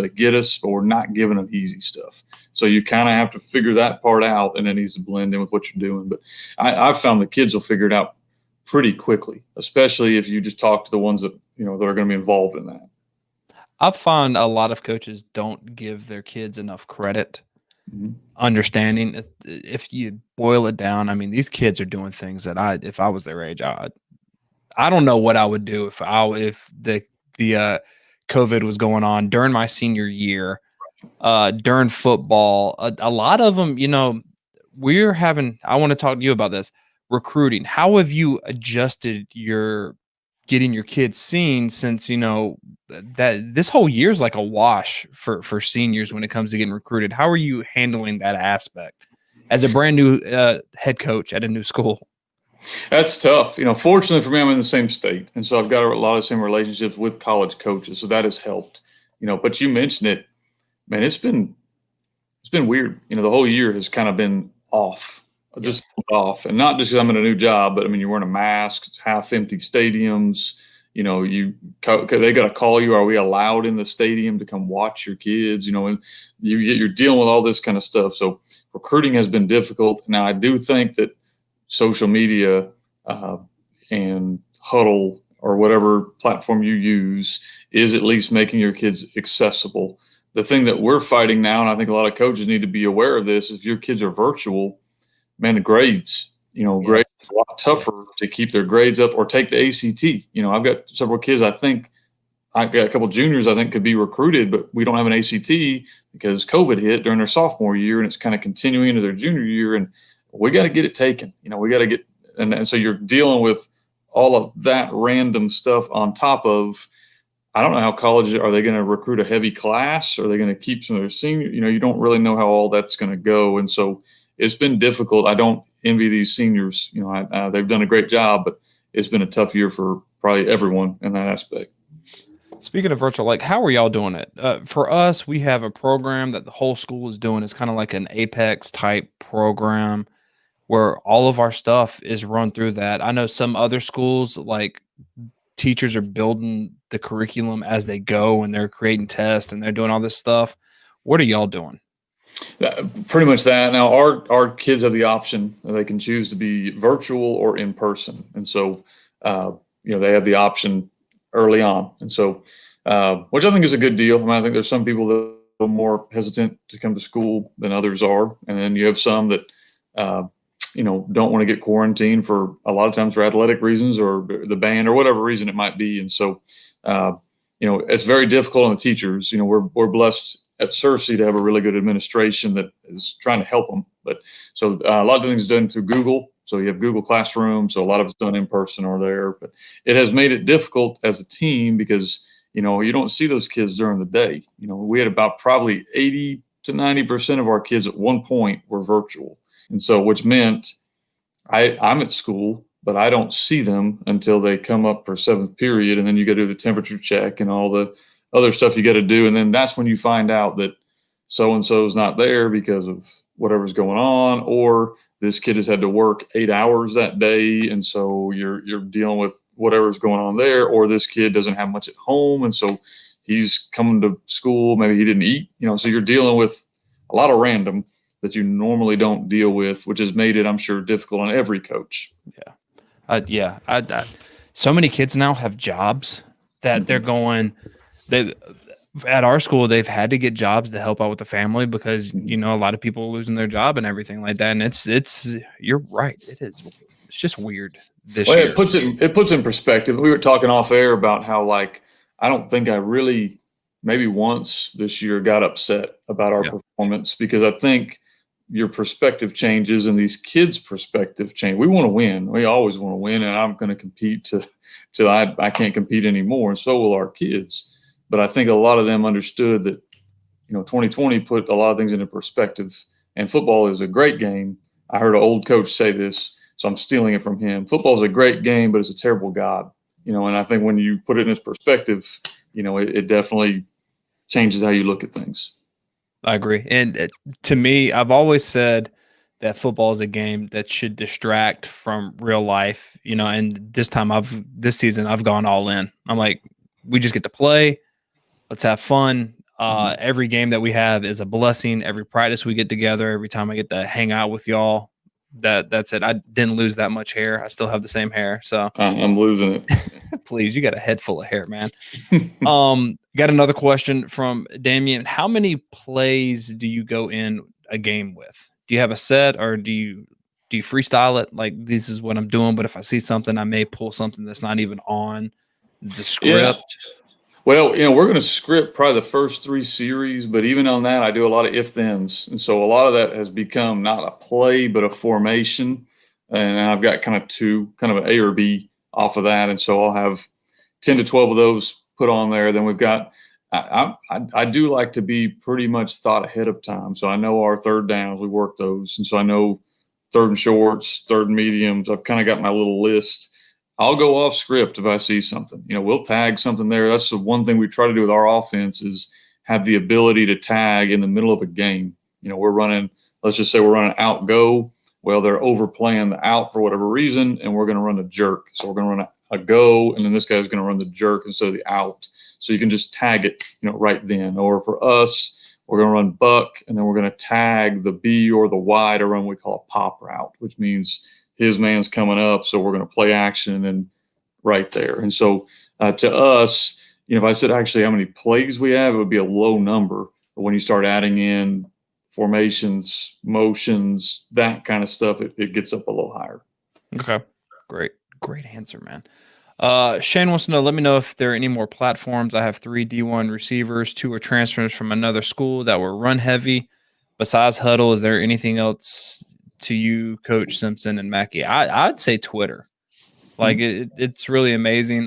but we're not giving them easy stuff. So you kind of have to figure that part out, and it needs to blend in with what you're doing. But I've found the kids will figure it out pretty quickly, especially if you just talk to the ones that that are going to be involved in that. I find a lot of coaches don't give their kids enough credit. Mm-hmm. Understanding, if you boil it down, I mean, these kids are doing things that if I was their age, I don't know what I would do if the COVID was going on during my senior year, during football. A lot of them, I want to talk to you about this recruiting. How have you adjusted getting your kids seen, since that this whole year's like a wash for seniors when it comes to getting recruited? How are you handling that aspect as a brand new head coach at a new school? That's tough. Fortunately for me, I'm in the same state, and so I've got a lot of same relationships with college coaches, so that has helped. But you mentioned it, man. It's been weird. The whole year has kind of been off. Just off, and not just because I'm in a new job, but I mean, you're wearing a mask, half empty stadiums. They got to call you. Are we allowed in the stadium to come watch your kids? And you're dealing with all this kind of stuff. So recruiting has been difficult. Now, I do think that social media and Huddle or whatever platform you use is at least making your kids accessible. The thing that we're fighting now, and I think a lot of coaches need to be aware of this, is if your kids are virtual, man, the grades, grades are a lot tougher to keep their grades up or take the ACT. I've got several kids, I've got a couple juniors I think could be recruited, but we don't have an ACT because COVID hit during their sophomore year, and it's kind of continuing into their junior year, and we got to get it taken. We got to get, and so you're dealing with all of that random stuff on top of, I don't know how college, are they going to recruit a heavy class? Are they going to keep some of their senior? You don't really know how all that's going to go. And so it's been difficult. I don't envy these seniors. They've done a great job, but it's been a tough year for probably everyone in that aspect. Speaking of virtual, like how are y'all doing it? For us, we have a program that the whole school is doing. It's kind of like an Apex type program where all of our stuff is run through that. I know some other schools, like teachers are building the curriculum as they go and they're creating tests and they're doing all this stuff. What are y'all doing? Pretty much that. Now, our kids have the option; they can choose to be virtual or in person, and so they have the option early on, and so which I think is a good deal. I mean, I think there's some people that are more hesitant to come to school than others are, and then you have some that uh, don't want to get quarantined for a lot of times for athletic reasons or the band or whatever reason it might be, and so uh, it's very difficult on the teachers. We're blessed at Cersei to have a really good administration that is trying to help them. But so a lot of things done through Google. So you have Google Classroom. So a lot of it's done in person or there. But it has made it difficult as a team because you don't see those kids during the day. We had about probably 80 to 90% of our kids at one point were virtual, and so which meant I'm at school, but I don't see them until they come up for seventh period, and then you got to do the temperature check and all the other stuff you got to do, and then that's when you find out that so and so's not there because of whatever's going on, or this kid has had to work 8 hours that day, and so you're dealing with whatever's going on there, or this kid doesn't have much at home, and so he's coming to school, maybe he didn't eat, so you're dealing with a lot of random that you normally don't deal with, which has made it, I'm sure, difficult on every coach. Yeah. So many kids now have jobs that they're going, they, at our school, they've had to get jobs to help out with the family because, a lot of people are losing their job and everything like that. And you're right. It's just weird this Well, year. it puts in perspective. We were talking off air about how, like, I don't think I really maybe once this year got upset about our performance because I think your perspective changes and these kids' perspective change. We want to win. We always want to win, and I'm going to compete till I can't compete anymore, and so will our kids. But I think a lot of them understood that 2020 put a lot of things into perspective, and football is a great game. I heard an old coach say this, so I'm stealing it from him. Football is a great game, but it's a terrible God. And I think when you put it in its perspective, it definitely changes how you look at things. I agree. And to me, I've always said that football is a game that should distract from real life, and this season I've gone all in. I'm like, we just get to play. Let's have fun. Every game that we have is a blessing. Every practice we get together, every time I get to hang out with y'all, that's it. I didn't lose that much hair. I still have the same hair. So I'm losing it. Please, you got a head full of hair, man. Got another question from Damien. How many plays do you go in a game with? Do you have a set or do you freestyle it? Like, this is what I'm doing, but if I see something, I may pull something that's not even on the script. Yeah. Well, we're going to script probably the first 3 series, but even on that, I do a lot of if-thens. And so a lot of that has become not a play, but a formation. And I've got kind of an A or B off of that. And so I'll have 10 to 12 of those put on there. Then we've got, I do like to be pretty much thought ahead of time. So I know our third downs, we work those. And so I know third and shorts, third and mediums. I've kind of got my little list. I'll go off script if I see something. We'll tag something there. That's the one thing we try to do with our offense is have the ability to tag in the middle of a game. We're running, let's just say we're running out go. Well, they're overplaying the out for whatever reason, and we're going to run a jerk. So we're going to run a go, and then this guy's going to run the jerk instead of the out. So you can just tag it, right then. Or for us, we're going to run buck, and then we're going to tag the B or the Y to run what we call a pop route, which means his man's coming up, so we're going to play action and then right there. And so to us, if I said actually how many plays we have, it would be a low number. But when you start adding in formations, motions, that kind of stuff, it gets up a little higher. Okay. Great answer, man. Shane wants to know, let me know if there are any more platforms. I have 3 D1 receivers, 2 are transfers from another school that were run heavy. Besides Huddle, is there anything else to you, Coach Simpson and McKie? I'd say Twitter. Like it's really amazing.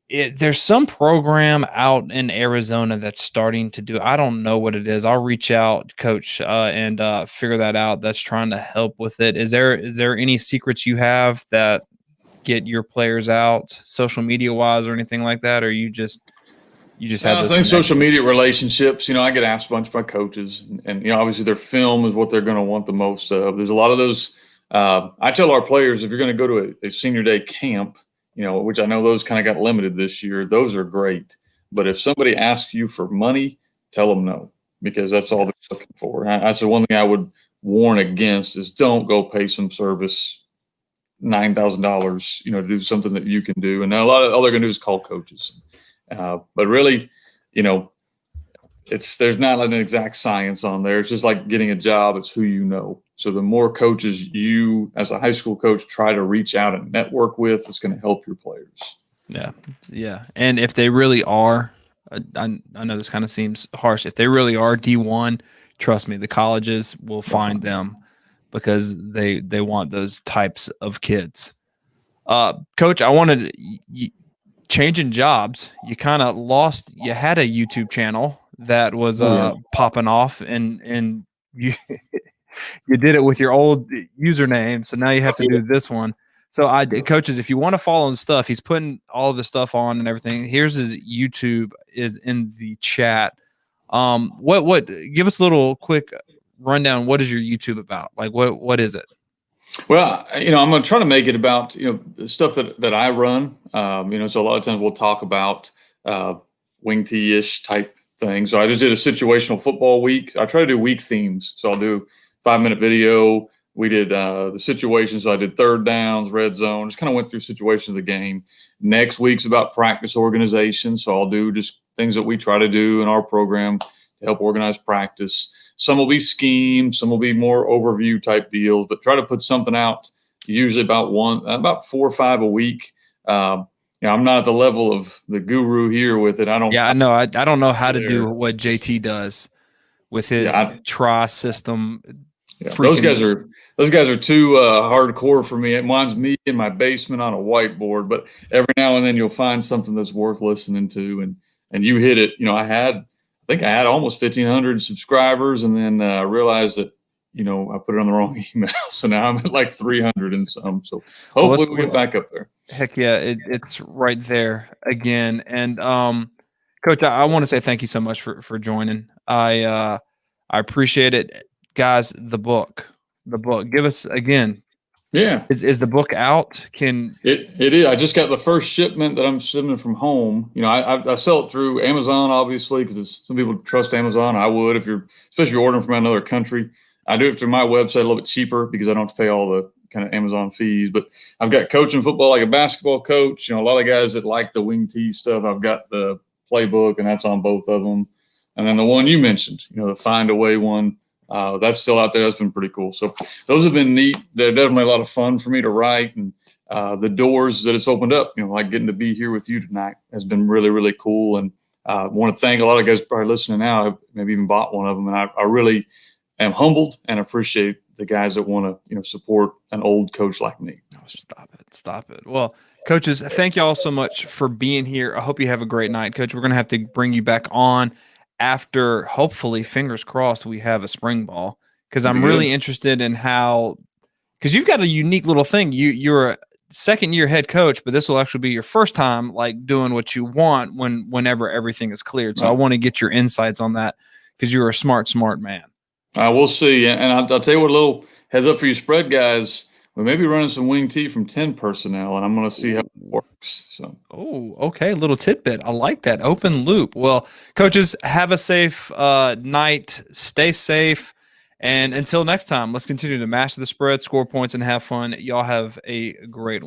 There's some program out in Arizona that's starting to do. I don't know what it is. I'll reach out, Coach, and figure that out. That's trying to help with it. Is there any secrets you have that get your players out social media wise or anything like that? Or you just have I those think social connections? media relationships, I get asked a bunch by coaches, and obviously their film is what they're going to want the most of. There's a lot of those. I tell our players, if you're going to go to a senior day camp, which I know those kind of got limited this year, those are great. But if somebody asks you for money, tell them no, because that's all they're Yes. looking for. That's the one thing I would warn against is don't go pay some service $9,000, to do something that you can do. And a lot of all they're going to do is call coaches. But really, you know, there's not an exact science on there. It's just like getting a job. It's who you know. So the more coaches you, as a high school coach, try to reach out and network with, it's going to help your players. Yeah. Yeah. And if they really are, I know this kind of seems harsh. If they really are D1, trust me, the colleges will find them because they want those types of kids. Coach, I wanted changing jobs. You kind of lost. You had a YouTube channel that was Oh, yeah. popping off, and you you did it with your old username. So now you have to do this one. So coaches, if you want to follow his stuff, he's putting all of the stuff on and everything. Here's his YouTube is in the chat. What give us a little quick rundown. What is your YouTube about? Like what is it? Well, I'm going to try to make it about, the stuff that I run. So a lot of times we'll talk about wing tee-ish type things. So I just did a situational football week. I try to do week themes. So I'll do 5-minute video. We did the situations. So I did third downs, red zone, just kind of went through situations of the game. Next week's about practice organization. So I'll do just things that we try to do in our program to help organize practice. Some will be schemes, some will be more overview type deals, but try to put something out usually about 4 or 5 a week. I'm not at the level of the guru here with it. I know. I don't know how to do what JT does with his try system. Yeah, those guys are too hardcore for me. It reminds me in my basement on a whiteboard, but every now and then you'll find something that's worth listening to, and you hit it. I think I had almost 1,500 subscribers, and then realized that I put it on the wrong email, so now I'm at like 300 and some. So hopefully we'll get back up there. Heck yeah, it's right there again. And Coach, I want to say thank you so much for joining. I appreciate it, guys. The book. Give us again. Yeah, is the book out? It is. I just got the first shipment that I'm sending from home. I sell it through Amazon, obviously, because some people trust Amazon. I would especially if you're ordering from another country. I do it through my website a little bit cheaper because I don't have to pay all the kind of Amazon fees. But I've got coaching football like a basketball coach. A lot of guys that like the wing tee stuff. I've got the playbook, and that's on both of them. And then the one you mentioned, the Find a Way one. That's still out there. That's been pretty cool. So those have been neat. They're definitely a lot of fun for me to write, and the doors that it's opened up, like getting to be here with you tonight has been really, really cool. And I want to thank a lot of guys probably listening now. I've maybe even bought one of them, and I really am humbled and appreciate the guys that want to, support an old coach like me. Oh, stop it. Well, coaches, thank you all so much for being here. I hope you have a great night, Coach. We're going to have to bring you back on after, hopefully, fingers crossed, we have a spring ball, because I'm really interested in because you've got a unique little thing. You're a second-year head coach, but this will actually be your first time like doing what you want whenever everything is cleared. So I want to get your insights on that because you're a smart man. We'll see. And I'll tell you what, a little heads up for you spread guys. We may be running some wing tee from 10 personnel, and I'm going to see how it works. So, okay. Little tidbit. I like that. Open loop. Well, coaches, have a safe night. Stay safe. And until next time, let's continue to master the spread, score points, and have fun. Y'all have a great one.